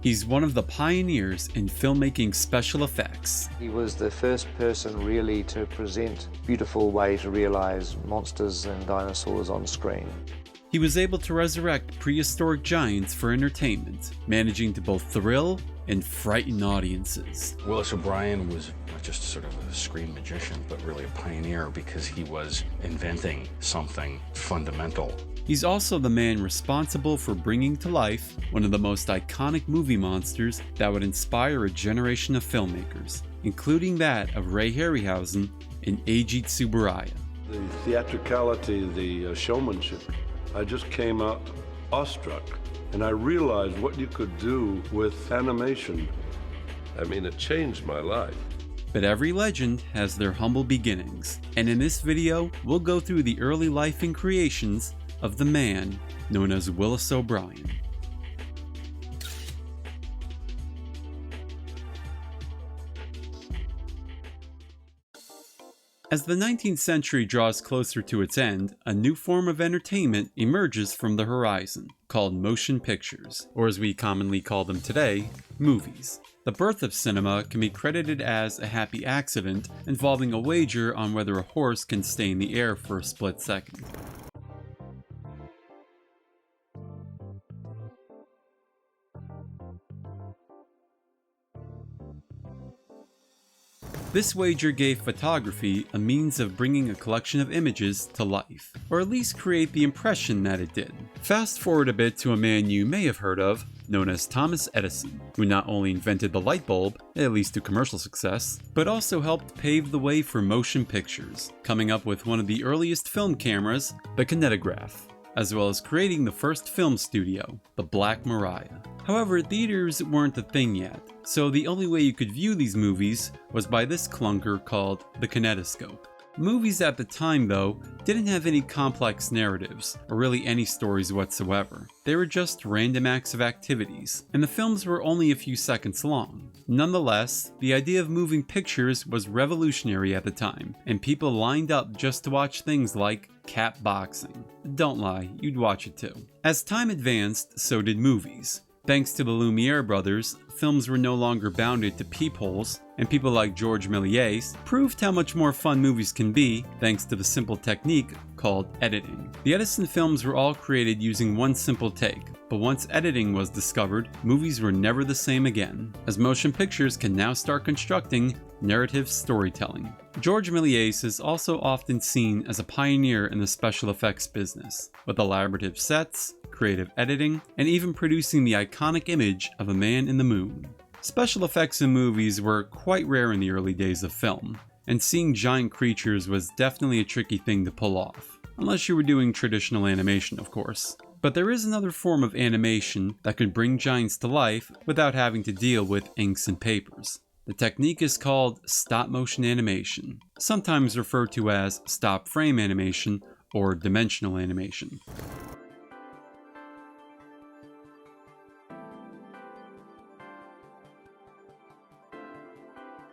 He's one of the pioneers in filmmaking special effects. He was the first person really to present a beautiful way to realize monsters and dinosaurs on screen. He was able to resurrect prehistoric giants for entertainment, managing to both thrill and frighten audiences. Willis O'Brien was not just sort of a screen magician, but really a pioneer because he was inventing something fundamental. He's also the man responsible for bringing to life one of the most iconic movie monsters that would inspire a generation of filmmakers, including that of Ray Harryhausen in Ajit Subaraya. The theatricality, the showmanship, I just came out awestruck, and I realized what you could do with animation. I mean, it changed my life. But every legend has their humble beginnings, and in this video, we'll go through the early life and creations of the man known as Willis O'Brien. As the 19th century draws closer to its end, a new form of entertainment emerges from the horizon, called motion pictures, or as we commonly call them today, movies. The birth of cinema can be credited as a happy accident involving a wager on whether a horse can stay in the air for a split second. This wager gave photography a means of bringing a collection of images to life, or at least create the impression that it did. Fast forward a bit to a man you may have heard of, known as Thomas Edison, who not only invented the light bulb, at least to commercial success, but also helped pave the way for motion pictures, coming up with one of the earliest film cameras, the kinetograph, as well as creating the first film studio, the Black Maria. However, theaters weren't a thing yet, so the only way you could view these movies was by this clunker called the kinetoscope. Movies at the time, though, didn't have any complex narratives, or really any stories whatsoever. They were just random acts of activities, and the films were only a few seconds long. Nonetheless, the idea of moving pictures was revolutionary at the time, and people lined up just to watch things like cat boxing. Don't lie, you'd watch it too. As time advanced, so did movies. Thanks to the Lumiere brothers, films were no longer bounded to peepholes, and people like Georges Méliès proved how much more fun movies can be thanks to the simple technique called editing. The Edison films were all created using one simple take, but once editing was discovered, movies were never the same again, as motion pictures can now start constructing narrative storytelling. Georges Méliès is also often seen as a pioneer in the special effects business, with elaborative sets, creative editing, and even producing the iconic image of a man in the moon. Special effects in movies were quite rare in the early days of film, and seeing giant creatures was definitely a tricky thing to pull off, unless you were doing traditional animation, of course. But there is another form of animation that could bring giants to life without having to deal with inks and papers. The technique is called stop-motion animation, sometimes referred to as stop-frame animation or dimensional animation.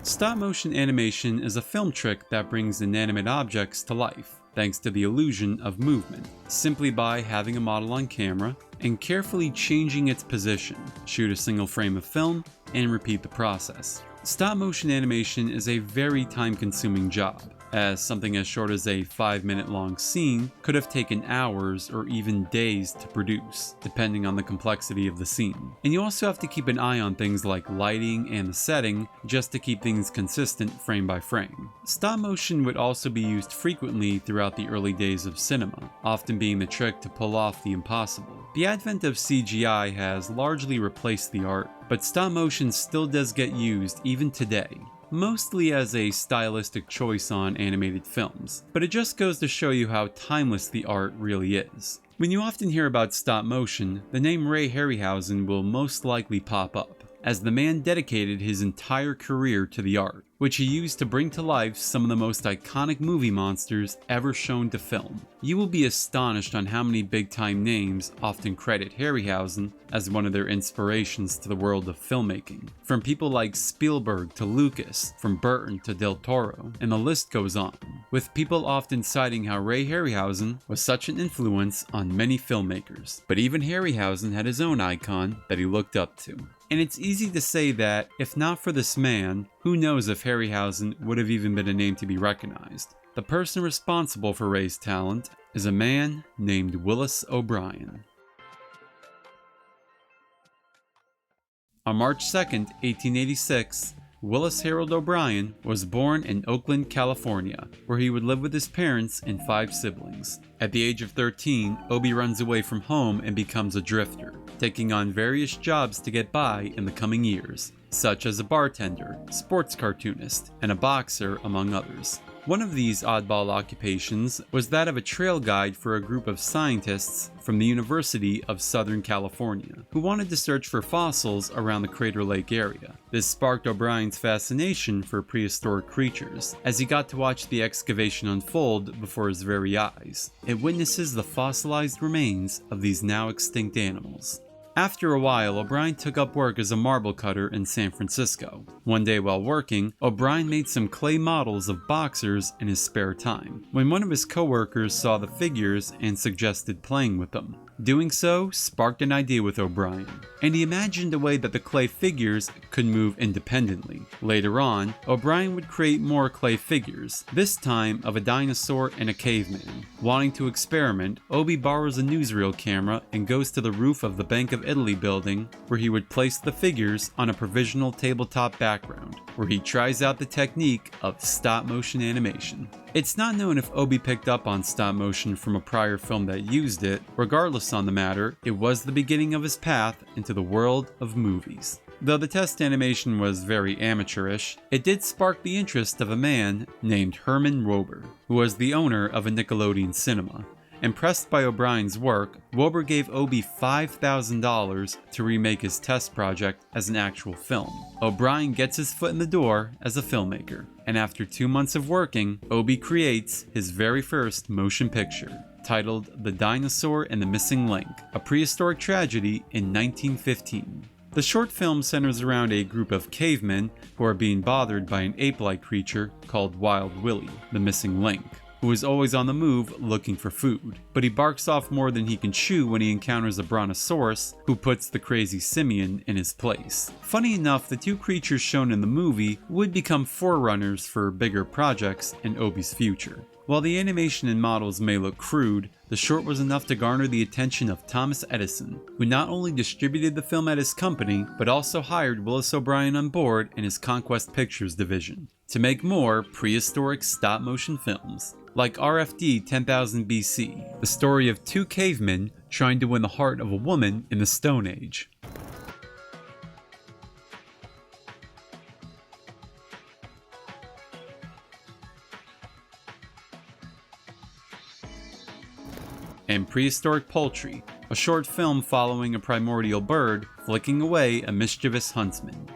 Stop-motion animation is a film trick that brings inanimate objects to life, thanks to the illusion of movement, simply by having a model on camera and carefully changing its position, shoot a single frame of film, and repeat the process. Stop-motion animation is a very time-consuming job, as something as short as a 5-minute long scene could have taken hours or even days to produce, depending on the complexity of the scene. And you also have to keep an eye on things like lighting and the setting just to keep things consistent frame by frame. Stop motion would also be used frequently throughout the early days of cinema, often being the trick to pull off the impossible. The advent of CGI has largely replaced the art, but stop motion still does get used even today, mostly as a stylistic choice on animated films, but it just goes to show you how timeless the art really is. When you often hear about stop motion, the name Ray Harryhausen will most likely pop up, as the man dedicated his entire career to the art. which he used to bring to life some of the most iconic movie monsters ever shown to film. You will be astonished on how many big-time names often credit Harryhausen as one of their inspirations to the world of filmmaking. From people like Spielberg to Lucas, from Burton to Del Toro, and the list goes on, with people often citing how Ray Harryhausen was such an influence on many filmmakers. But even Harryhausen had his own icon that he looked up to. And it's easy to say that, if not for this man, who knows if Harryhausen would have even been a name to be recognized. The person responsible for Ray's talent is a man named Willis O'Brien. On March 2nd, 1886, Willis Harold O'Brien was born in Oakland, California, where he would live with his parents and 5 siblings. At the age of 13, Obi runs away from home and becomes a drifter, taking on various jobs to get by in the coming years, such as a bartender, sports cartoonist, and a boxer, among others. One of these oddball occupations was that of a trail guide for a group of scientists from the University of Southern California, who wanted to search for fossils around the Crater Lake area. This sparked O'Brien's fascination for prehistoric creatures, as he got to watch the excavation unfold before his very eyes. It witnesses the fossilized remains of these now extinct animals. After a while, O'Brien took up work as a marble cutter in San Francisco. One day while working, O'Brien made some clay models of boxers in his spare time, when one of his coworkers saw the figures and suggested playing with them. Doing so sparked an idea with O'Brien, and he imagined a way that the clay figures could move independently. Later on, O'Brien would create more clay figures, this time of a dinosaur and a caveman. Wanting to experiment, Obi borrows a newsreel camera and goes to the roof of the Bank of Italy building, where he would place the figures on a provisional tabletop background, where he tries out the technique of stop-motion animation. It's not known if Obi picked up on stop motion from a prior film that used it. Regardless on the matter, it was the beginning of his path into the world of movies. Though the test animation was very amateurish, it did spark the interest of a man named Herman Wober, who was the owner of a Nickelodeon cinema. Impressed by O'Brien's work, Wober gave Obi $5,000 to remake his test project as an actual film. O'Brien gets his foot in the door as a filmmaker, and after 2 months of working, Obi creates his very first motion picture, titled The Dinosaur and the Missing Link, a prehistoric tragedy in 1915. The short film centers around a group of cavemen who are being bothered by an ape-like creature called Wild Willie, the missing link, who is always on the move looking for food. But he barks off more than he can chew when he encounters a brontosaurus who puts the crazy simian in his place. Funny enough, the 2 creatures shown in the movie would become forerunners for bigger projects in Obi's future. While the animation and models may look crude, the short was enough to garner the attention of Thomas Edison, who not only distributed the film at his company, but also hired Willis O'Brien on board in his Conquest Pictures division to make more prehistoric stop-motion films, like RFD 10,000 BC, the story of 2 cavemen trying to win the heart of a woman in the Stone Age. And Prehistoric Poultry, a short film following a primordial bird flicking away a mischievous huntsman.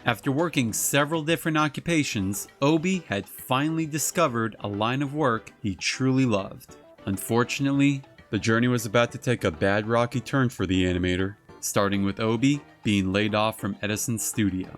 After working several different occupations, Obi had finally discovered a line of work he truly loved. Unfortunately, the journey was about to take a bad rocky turn for the animator, starting with Obi being laid off from Edison's studio.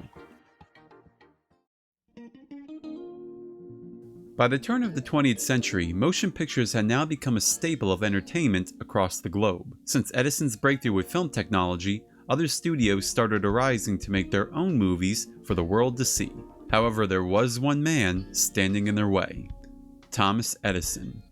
By the turn of the 20th century, motion pictures had now become a staple of entertainment across the globe. Since Edison's breakthrough with film technology, other studios started arising to make their own movies for the world to see. However, there was one man standing in their way: Thomas Edison.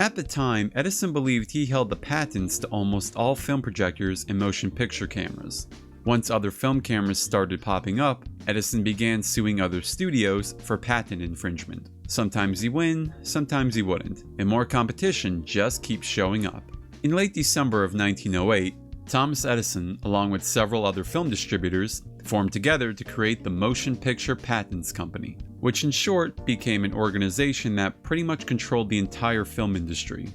At the time, Edison believed he held the patents to almost all film projectors and motion picture cameras. Once other film cameras started popping up, Edison began suing other studios for patent infringement. Sometimes he'd win, sometimes he wouldn't, and more competition just keeps showing up. In late December of 1908, Thomas Edison, along with several other film distributors, formed together to create the Motion Picture Patents Company, which in short became an organization that pretty much controlled the entire film industry.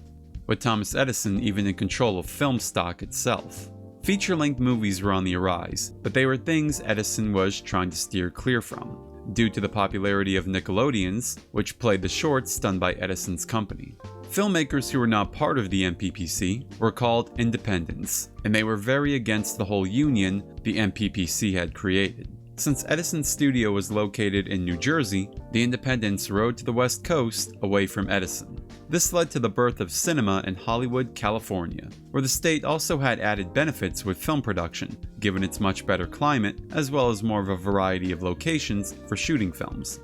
with Thomas Edison even in control of film stock itself. Feature-length movies were on the arise, but they were things Edison was trying to steer clear from, due to the popularity of Nickelodeons, which played the shorts done by Edison's company. Filmmakers who were not part of the MPPC were called independents, and they were very against the whole union the MPPC had created. Since Edison's studio was located in New Jersey, the independents rode to the West Coast away from Edison. This led to the birth of cinema in Hollywood, California, where the state also had added benefits with film production, given its much better climate, as well as more of a variety of locations for shooting films.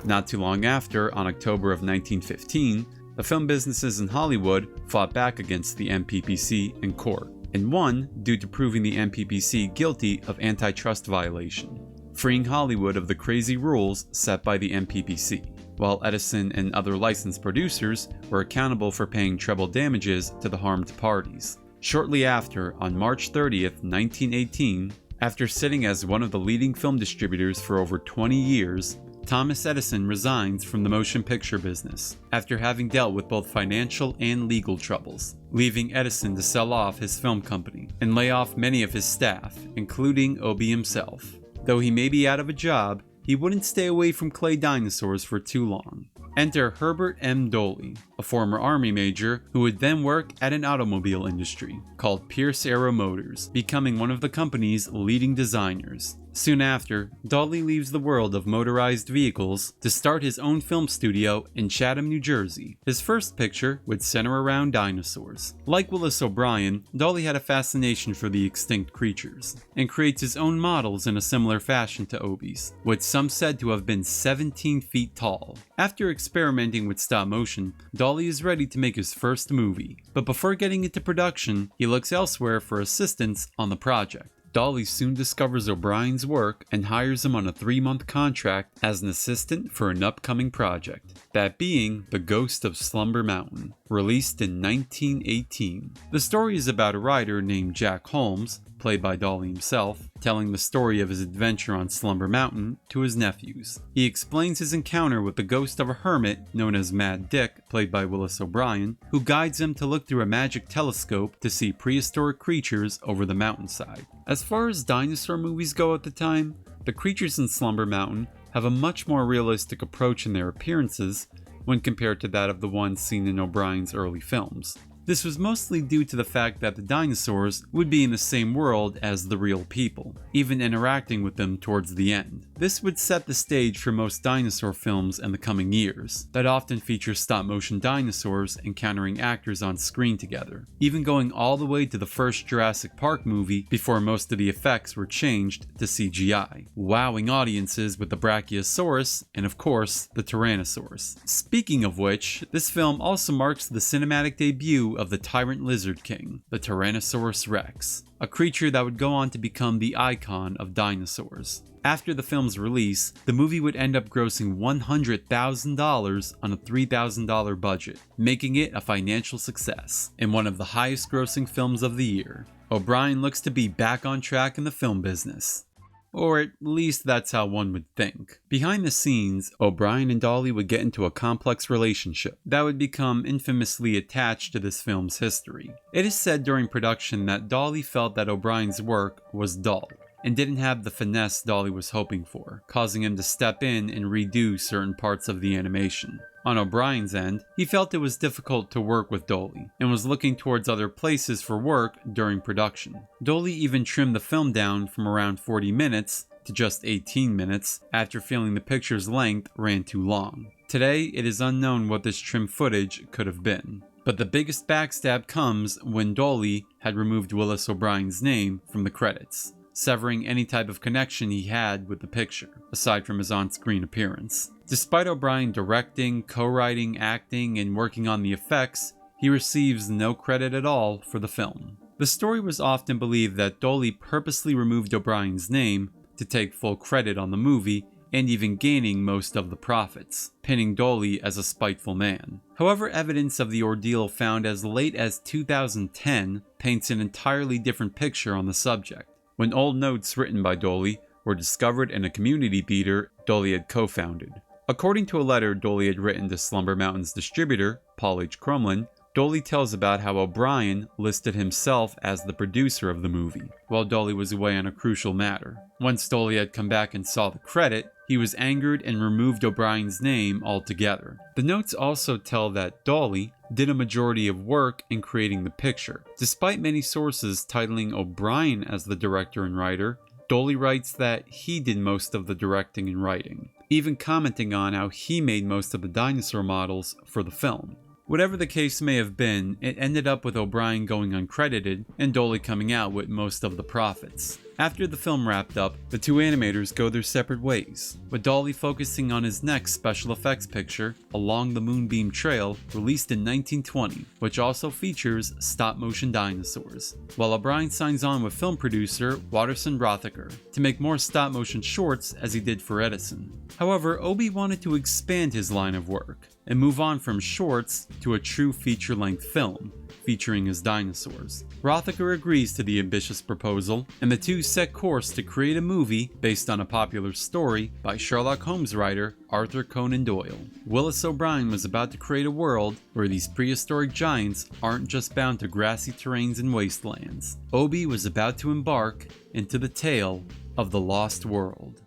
Not too long after, on October of 1915, the film businesses in Hollywood fought back against the MPPC in court, and won due to proving the MPPC guilty of antitrust violation, freeing Hollywood of the crazy rules set by the MPPC, while Edison and other licensed producers were accountable for paying treble damages to the harmed parties. Shortly after, on March 30th, 1918, after sitting as one of the leading film distributors for over 20 years, Thomas Edison resigns from the motion picture business after having dealt with both financial and legal troubles, leaving Edison to sell off his film company and lay off many of his staff, including Obie himself. Though he may be out of a job, he wouldn't stay away from clay dinosaurs for too long. Enter Herbert M Dolly, a former Army major who would then work at an automobile industry called Pierce Arrow Motors, becoming one of the company's leading designers. Soon after, Dolly leaves the world of motorized vehicles to start his own film studio in Chatham, New Jersey. His first picture would center around dinosaurs. Like Willis O'Brien, Dolly had a fascination for the extinct creatures, and creates his own models in a similar fashion to Obie's, which some said to have been 17 feet tall. After experimenting with stop motion, Dolly is ready to make his first movie, but before getting into production, he looks elsewhere for assistance on the project. Dolly soon discovers O'Brien's work and hires him on a 3-month contract as an assistant for an upcoming project, that being The Ghost of Slumber Mountain, released in 1918. The story is about a writer named Jack Holmes, played by Dolly himself, telling the story of his adventure on Slumber Mountain to his nephews. He explains his encounter with the ghost of a hermit known as Mad Dick, played by Willis O'Brien, who guides him to look through a magic telescope to see prehistoric creatures over the mountainside. As far as dinosaur movies go at the time, the creatures in Slumber Mountain have a much more realistic approach in their appearances when compared to that of the ones seen in O'Brien's early films. This was mostly due to the fact that the dinosaurs would be in the same world as the real people, even interacting with them towards the end. This would set the stage for most dinosaur films in the coming years, that often feature stop-motion dinosaurs encountering actors on screen together, even going all the way to the first Jurassic Park movie before most of the effects were changed to CGI, wowing audiences with the Brachiosaurus and of course the Tyrannosaurus. Speaking of which, this film also marks the cinematic debut of the Tyrant Lizard King, the Tyrannosaurus Rex, a creature that would go on to become the icon of dinosaurs. After the film's release, the movie would end up grossing $100,000 on a $3,000 budget, making it a financial success, and one of the highest grossing films of the year. O'Brien looks to be back on track in the film business. Or at least that's how one would think. Behind the scenes, O'Brien and Dolly would get into a complex relationship that would become infamously attached to this film's history. It is said during production that Dolly felt that O'Brien's work was dull, and didn't have the finesse Dolly was hoping for, causing him to step in and redo certain parts of the animation. On O'Brien's end, he felt it was difficult to work with Dolly, and was looking towards other places for work during production. Dolly even trimmed the film down from around 40 minutes to just 18 minutes after feeling the picture's length ran too long. Today, it is unknown what this trim footage could have been. But the biggest backstab comes when Dolly had removed Willis O'Brien's name from the credits, severing any type of connection he had with the picture, aside from his on-screen appearance. Despite O'Brien directing, co-writing, acting, and working on the effects, he receives no credit at all for the film. The story was often believed that Dolly purposely removed O'Brien's name to take full credit on the movie, and even gaining most of the profits, pinning Dolly as a spiteful man. However, evidence of the ordeal found as late as 2010 paints an entirely different picture on the subject. when old notes written by Dolly were discovered in a community theater Dolly had co-founded. According to a letter Dolly had written to Slumber Mountain's distributor, Paul H. Crumlin, Dolly tells about how O'Brien listed himself as the producer of the movie, while Dolly was away on a crucial matter. Once Dolly had come back and saw the credit, he was angered and removed O'Brien's name altogether. The notes also tell that Dolly did a majority of work in creating the picture. Despite many sources titling O'Brien as the director and writer, Dolly writes that he did most of the directing and writing, even commenting on how he made most of the dinosaur models for the film. Whatever the case may have been, it ended up with O'Brien going uncredited and Dolly coming out with most of the profits. After the film wrapped up, the two animators go their separate ways, with Dolly focusing on his next special effects picture, Along the Moonbeam Trail, released in 1920, which also features stop-motion dinosaurs, while O'Brien signs on with film producer Watterson Rothacker to make more stop-motion shorts as he did for Edison. However, Obie wanted to expand his line of work and move on from shorts to a true feature-length film, featuring his dinosaurs. Rothacker agrees to the ambitious proposal, and the two set course to create a movie based on a popular story by Sherlock Holmes writer Arthur Conan Doyle. Willis O'Brien was about to create a world where these prehistoric giants aren't just bound to grassy terrains and wastelands. Obie was about to embark into the tale of the lost world.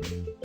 Thank you.